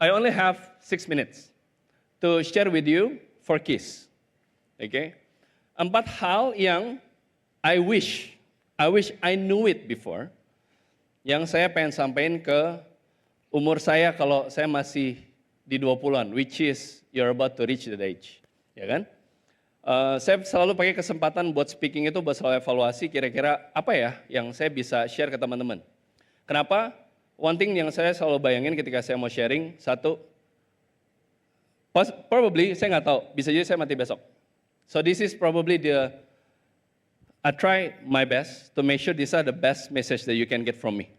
I only have 6 minutes to share with you 4 keys. Okay? 4 hal yang I wish I knew it before, yang saya pengen sampaikan ke umur saya kalau saya masih di 20-an, which is you're about to reach that age. Ya kan? Saya selalu pakai kesempatan buat speaking itu buat selalu evaluasi kira-kira apa ya yang saya bisa share ke teman-teman. Kenapa? One thing yang saya selalu bayangin ketika saya mau sharing, satu, probably saya nggak tahu, bisa jadi saya mati besok. So this is probably I try my best to make sure these are the best message that you can get from me.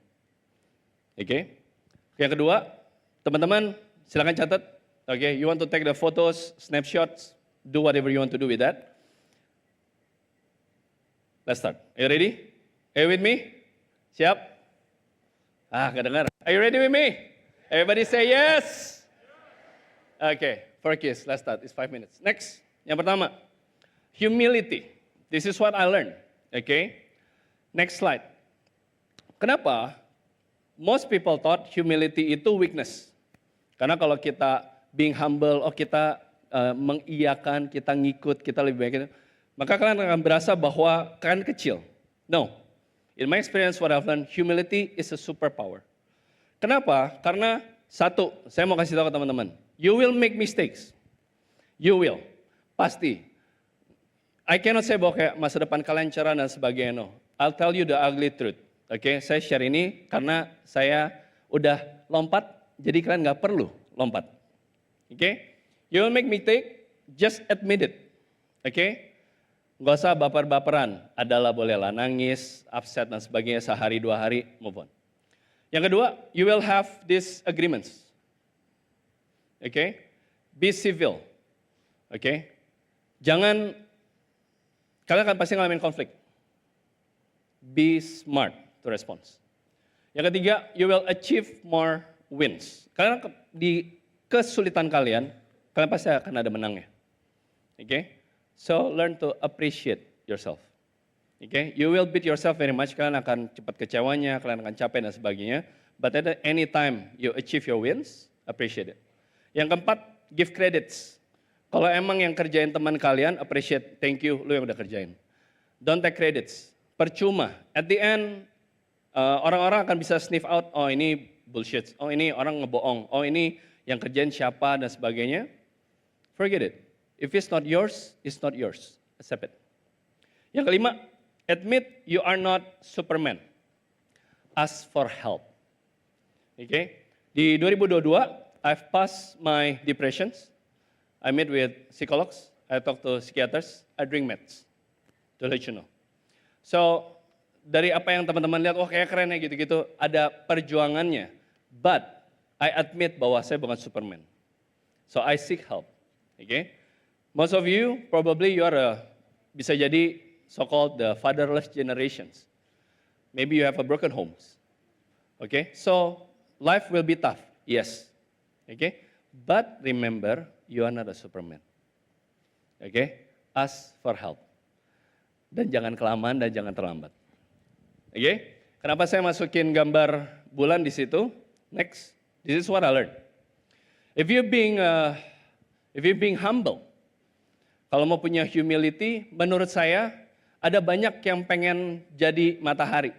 Okay? Yang kedua, teman-teman silakan catat. Okay, you want to take the photos, snapshots, do whatever you want to do with that. Let's start. Are you ready? Are you with me? Siap? Kedengar. Are you ready with me? Everybody say yes. Okay, 4 keys. Let's start. It's 5 minutes. Next, yang pertama, humility. This is what I learned. Okay. Next slide. Kenapa? Most people thought humility itu weakness. Karena kalau kita being humble, kita mengiyakan, kita ngikut, kita lebih baik itu, maka kalian akan berasa bahwa kalian kecil. No. In my experience, what I've learned, humility is a superpower. Kenapa? Karena satu, saya mau kasih tahu ke teman-teman, you will make mistakes. You will. Pasti. I cannot say bahwa kayak masa depan kalian cerah dan sebagainya. No. I'll tell you the ugly truth. Oke, saya share ini karena saya udah lompat, jadi kalian nggak perlu lompat. Oke? You will make mistake, just admit it. Oke? Nggak usah baper-baperan, adalah bolehlah nangis, upset dan sebagainya sehari 2 hari, move on. Yang kedua, you will have these agreements. Oke? Be civil. Oke? Jangan, kalian akan pasti ngalamin konflik. Be smart to respond. Yang ketiga, you will achieve more wins. Karena di kesulitan kalian pasti akan ada menangnya. Oke? So, learn to appreciate yourself. Okay? You will beat yourself very much, kalian akan cepat kecewanya, kalian akan capek dan sebagainya. But at any time you achieve your wins, appreciate it. Yang keempat, give credits. Kalau emang yang kerjain teman kalian, appreciate, thank you, lu yang udah kerjain. Don't take credits. Percuma. At the end, orang-orang akan bisa sniff out, oh ini bullshit, oh ini orang ngebohong, oh ini yang kerjain siapa dan sebagainya. Forget it. If it's not yours, it's not yours. Accept it. Yang kelima, admit you are not Superman. Ask for help. Okay? Di 2022, I've passed my depressions. I meet with psychologs. I talk to psychiatrists. I drink meds. To let you know. So, dari apa yang teman-teman lihat, kayak keren ya gitu-gitu, ada perjuangannya. But, I admit bahwa saya bukan Superman. So, I seek help. Okay? Most of you, probably you are bisa jadi so-called the fatherless generations. Maybe you have a broken homes. Okay? So, life will be tough. Yes. Okay? But remember, you are not a Superman. Okay? Ask for help. Dan jangan kelamaan dan jangan terlambat. Okay? Kenapa saya masukin gambar bulan di situ? Next. This is what I learned. If you're being humble, kalau mau punya humility, menurut saya ada banyak yang pengen jadi matahari.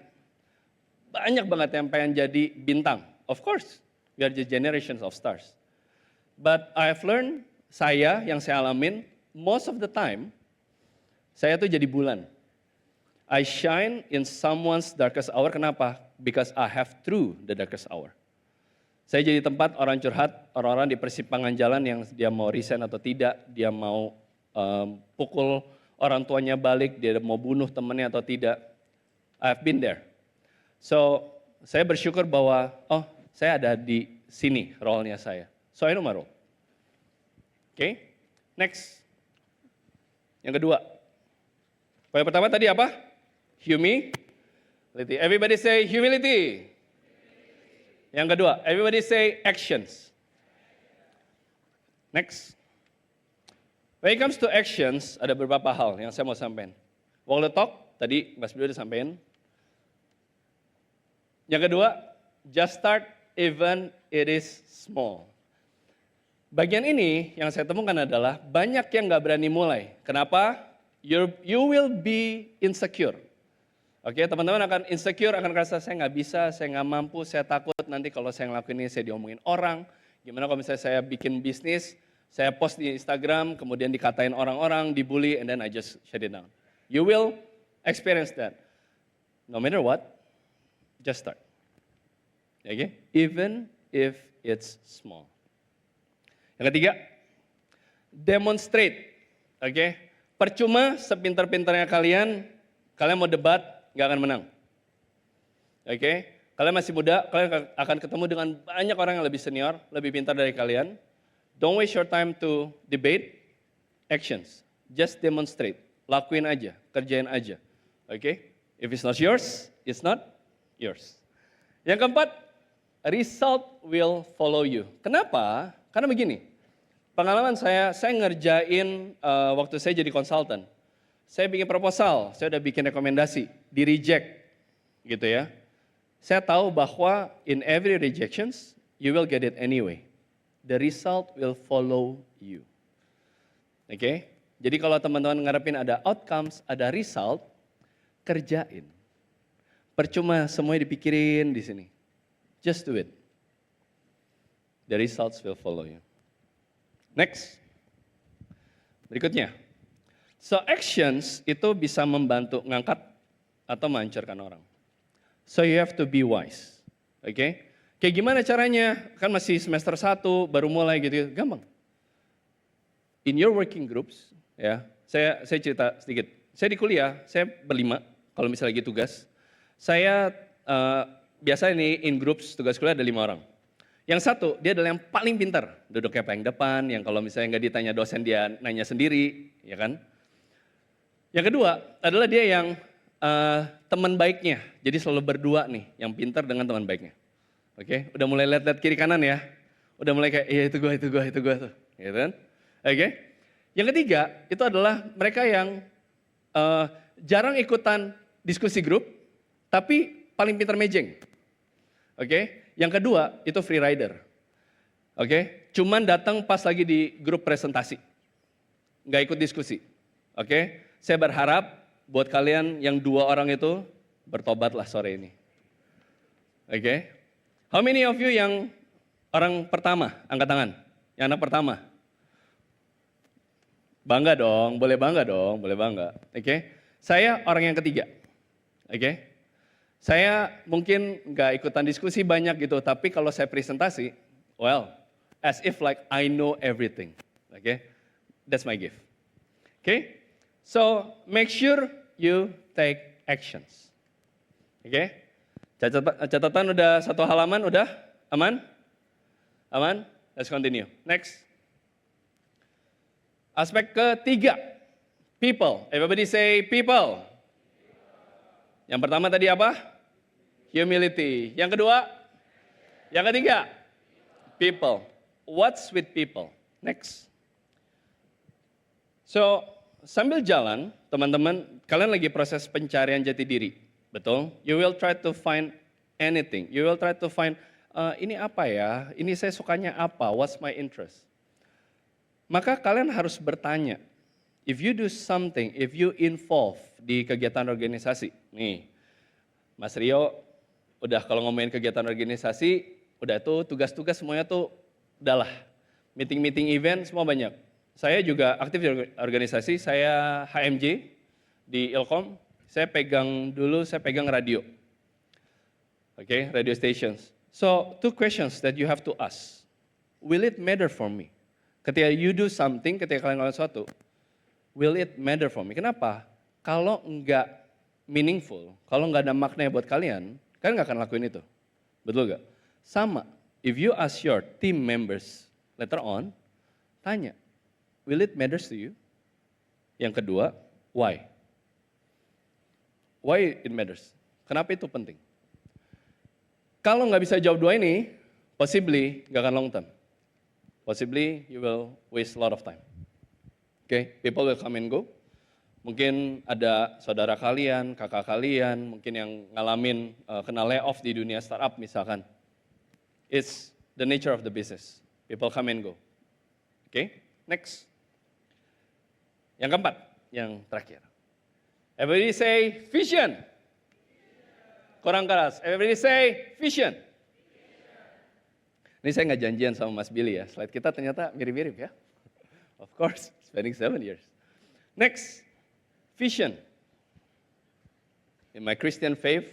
Banyak banget yang pengen jadi bintang. Of course, we are the generations of stars. But I've learned, yang saya alamin, most of the time, saya tuh jadi bulan. I shine in someone's darkest hour. Kenapa? Because I have through the darkest hour. Saya jadi tempat orang curhat, orang-orang di persimpangan jalan yang dia mau resign atau tidak, dia mau pukul orang tuanya balik, dia mau bunuh temannya atau tidak. I've been there. So, saya bersyukur bahwa, saya ada di sini role-nya saya. So, I know my role. Okay, next. Yang kedua. Poin pertama tadi apa? Humility. Everybody say humility. Yang kedua, everybody say actions. Next. When it comes to actions, ada beberapa hal yang saya mau sampaikan. Walk the talk, tadi Mas Budi udah sampaikan. Yang kedua, just start even it is small. Bagian ini yang saya temukan adalah banyak yang nggak berani mulai. Kenapa? You will be insecure. Oke, teman-teman akan insecure, akan merasa saya nggak bisa, saya nggak mampu, saya takut nanti kalau saya ngelakuin ini saya diomongin orang. Gimana kalau misalnya saya bikin bisnis, saya post di Instagram, kemudian dikatain orang-orang, dibully, and then I just shut it down. You will experience that. No matter what, just start. Okay? Even if it's small. Yang ketiga, demonstrate. Oke? Percuma sepintar-pintarnya kalian mau debat, nggak akan menang. Oke? Kalian masih muda, kalian akan ketemu dengan banyak orang yang lebih senior, lebih pintar dari kalian. Don't waste your time to debate, actions. Just demonstrate. Lakuin aja, kerjain aja. Oke? If it's not yours, it's not yours. Yang keempat, result will follow you. Kenapa? Karena begini, pengalaman saya ngerjain waktu saya jadi konsultan. Saya bikin proposal, saya udah bikin rekomendasi, di reject gitu ya. Saya tahu bahwa in every rejections, you will get it anyway. The result will follow you. Oke? Jadi kalau teman-teman ngarepin ada outcomes, ada result, kerjain. Percuma semuanya dipikirin di sini. Just do it. The results will follow you. Next. Berikutnya. So actions itu bisa membantu ngangkat atau menghancurkan orang. So you have to be wise. Oke? Kayak gimana caranya? Kan masih semester 1, baru mulai gitu. Gampang. In your working groups, ya. Saya cerita sedikit. Saya di kuliah, saya berlima kalau misalnya lagi tugas. Saya biasa ini in groups tugas kuliah ada 5 orang. Yang satu, dia adalah yang paling pintar, duduknya paling depan, yang kalau misalnya nggak ditanya dosen dia nanya sendiri, ya kan? Yang kedua adalah dia yang teman baiknya, jadi selalu berdua nih, yang pintar dengan teman baiknya. Oke, udah mulai lihat-lihat kiri kanan ya, udah mulai kayak, iya itu gue tuh, gitu kan? Oke, yang ketiga itu adalah mereka yang jarang ikutan diskusi grup, tapi paling pintar mejeng. Oke, yang kedua itu free rider. Oke, cuman datang pas lagi di grup presentasi. Nggak ikut diskusi. Oke, saya berharap buat kalian yang 2 orang itu bertobatlah sore ini. Oke. How many of you yang orang pertama? Angkat tangan. Yang anak pertama. Bangga dong, boleh bangga. Oke. Saya orang yang ketiga. Oke. Saya mungkin nggak ikutan diskusi banyak gitu, tapi kalau saya presentasi, well, as if like I know everything. Okay? That's my gift. Okay? So, make sure you take actions. Okay? Catatan udah 1 halaman, udah? Aman? Aman? Let's continue. Next. Aspek ketiga, people. Everybody say people. Yang pertama tadi apa? Humility. Yang kedua? Yang ketiga? People. What's with people? Next. So, sambil jalan, teman-teman, kalian lagi proses pencarian jati diri. Betul? You will try to find anything. You will try to find, ini apa ya? Ini saya sukanya apa? What's my interest? Maka kalian harus bertanya. If you do something, if you involve di kegiatan organisasi, nih, Mas Rio, udah kalau ngomongin kegiatan organisasi, udah tuh tugas-tugas semuanya tuh udahlah. Meeting-meeting event semua banyak. Saya juga aktif di organisasi, saya HMJ di Ilkom, saya pegang radio. Oke, radio stations. So, 2 questions that you have to ask. Will it matter for me? Ketika you do something, ketika kalian ngelakuin sesuatu, will it matter for me? Kenapa? Kalau enggak meaningful, kalau enggak ada maknanya buat kalian nggak akan lakuin itu. Betul nggak? Sama, if you ask your team members later on, tanya, will it matters to you? Yang kedua, why? Why it matters? Kenapa itu penting? Kalau nggak bisa jawab 2 ini, possibly nggak akan long term. Possibly you will waste a lot of time. Okay, people will come and go. Mungkin ada saudara kalian, kakak kalian, mungkin yang ngalamin kena layoff di dunia startup misalkan. It's the nature of the business. People come and go. Okay, next. Yang keempat, yang terakhir. Everybody say vision. Kurang keras. Everybody say vision. Ini saya nggak janjian sama Mas Billy ya. Slide kita ternyata mirip-mirip ya. Of course, spending 7 years. Next, vision. In my Christian faith,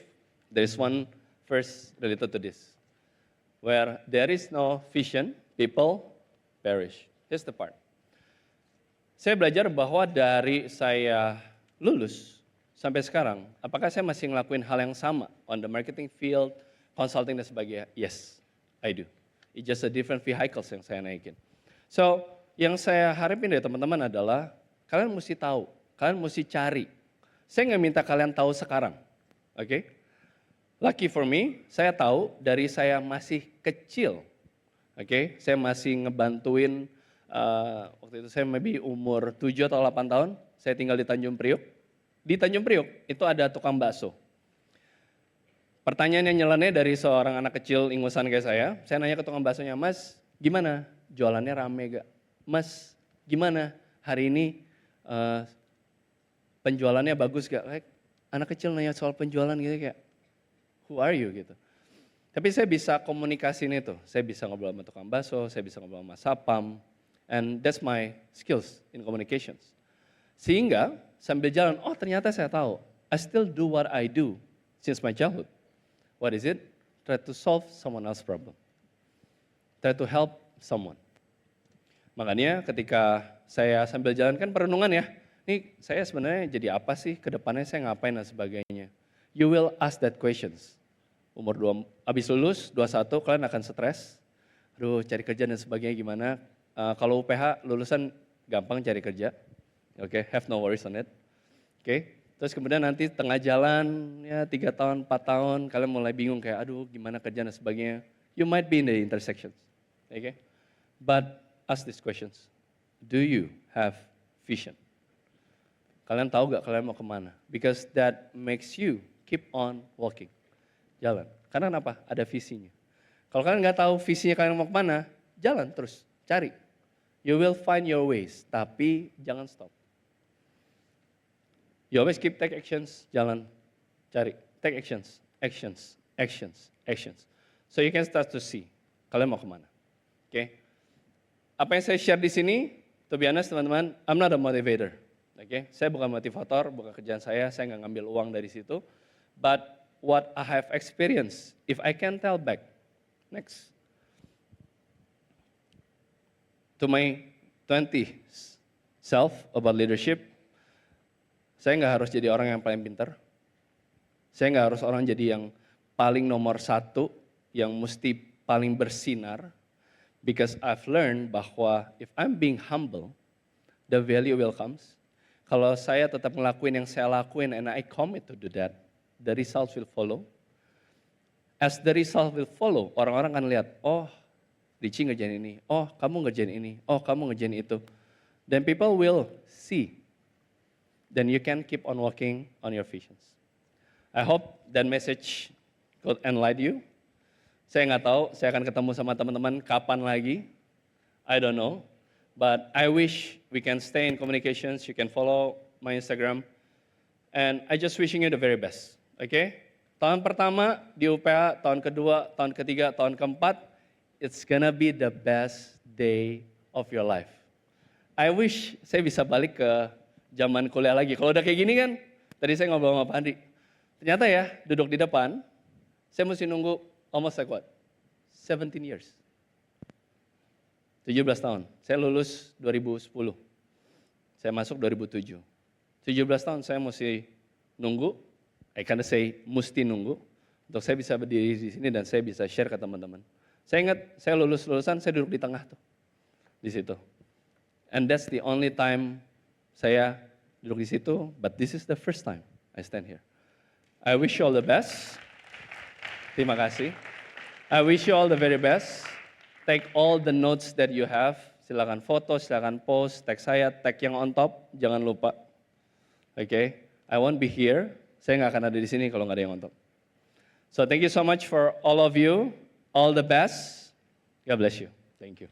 there is one verse related to this. Where there is no vision, people perish. Here's the part. Saya belajar bahwa dari saya lulus sampai sekarang, apakah saya masih ngelakuin hal yang sama on the marketing field, consulting dan sebagainya? Yes, I do. It's just a different vehicles yang saya naikin. So, yang saya harapin dari teman-teman adalah kalian mesti tahu, kalian mesti cari. Saya nggak minta kalian tahu sekarang, oke? Lucky for me, saya tahu dari saya masih kecil, oke? Saya masih ngebantuin, waktu itu saya maybe umur 7 atau 8 tahun, saya tinggal di Tanjung Priok. Di Tanjung Priok itu ada tukang bakso. Pertanyaan yang nyeleneh dari seorang anak kecil ingusan kayak saya nanya ke tukang baksonya, Mas gimana jualannya rame gak? Mas gimana hari ini penjualannya bagus gak? Kayak anak kecil nanya soal penjualan gitu kayak, who are you gitu. Tapi saya bisa komunikasiin itu, saya bisa ngobrol sama tukang bakso, saya bisa ngobrol sama sapam, and that's my skills in communications. Sehingga sambil jalan, oh ternyata saya tahu, I still do what I do since my childhood. What is it? Try to solve someone else's problem. Try to help someone. Makanya ketika saya sambil jalan kan perenungan ya, nih saya sebenarnya jadi apa sih, ke depannya saya ngapain dan sebagainya. You will ask that questions. Umur 2, habis lulus, 21 kalian akan stres. Aduh cari kerja dan sebagainya gimana. Kalau UPH lulusan gampang cari kerja. Oke, have no worries on it. Oke, terus kemudian nanti tengah jalan, ya 3 tahun, 4 tahun, kalian mulai bingung kayak aduh gimana kerja dan sebagainya. You might be in the intersections. Oke, but ask these questions. Do you have vision? Kalian tahu gak kalian mau kemana? Because that makes you keep on walking. Jalan. Karena kenapa? Ada visinya. Kalau kalian nggak tahu visinya kalian mau kemana, jalan terus, cari. You will find your ways, tapi jangan stop. You always keep take actions, jalan, cari. Take actions, actions, actions, actions. So you can start to see, kalian mau kemana. Oke? Apa yang saya share di sini, to be honest teman-teman, I'm not a motivator. Oke? Saya bukan motivator, bukan kerjaan saya nggak ngambil uang dari situ. But what I have experienced, if I can tell back, next. To my 20s self about leadership, saya nggak harus jadi orang yang paling pintar. Saya nggak harus orang jadi yang paling nomor 1, yang mesti paling bersinar. Because I've learned bahwa if I'm being humble, the value will comes. Kalau saya tetap ngelakuin yang saya lakuin and I commit to do that, the results will follow. As the result will follow, orang-orang akan lihat, oh Richie ngerjain ini, oh kamu ngerjain ini, oh kamu ngerjain itu. Then people will see. Then you can keep on working on your visions. I hope that message could enlighten you. Saya nggak tahu, saya akan ketemu sama teman-teman kapan lagi. I don't know. But I wish we can stay in communications. You can follow my Instagram. And I just wishing you the very best. Okay? Tahun pertama di UPH, tahun kedua, tahun ketiga, tahun keempat, it's gonna be the best day of your life. I wish saya bisa balik ke zaman kuliah lagi. Kalau udah kayak gini kan, tadi saya ngobrol sama Pak Andi. Ternyata ya, duduk di depan, saya mesti nunggu almost like what? 17 years. 17 tahun. Saya lulus 2010. Saya masuk 2007. 17 tahun saya mesti nunggu, I kinda say mesti nunggu, untuk saya bisa berdiri di sini dan saya bisa share ke teman-teman. Saya ingat, saya lulusan, saya duduk di tengah tuh, di situ. And that's the only time saya duduk di situ, but this is the first time I stand here. I wish you all the best. Terima kasih. I wish you all the very best. Take all the notes that you have. Silakan foto, silakan post, tag saya, tag yang on top, jangan lupa. Okay, I won't be here. Saya nggak akan ada di sini kalau nggak ada yang on top. So thank you so much for all of you. All the best. God bless you. Thank you.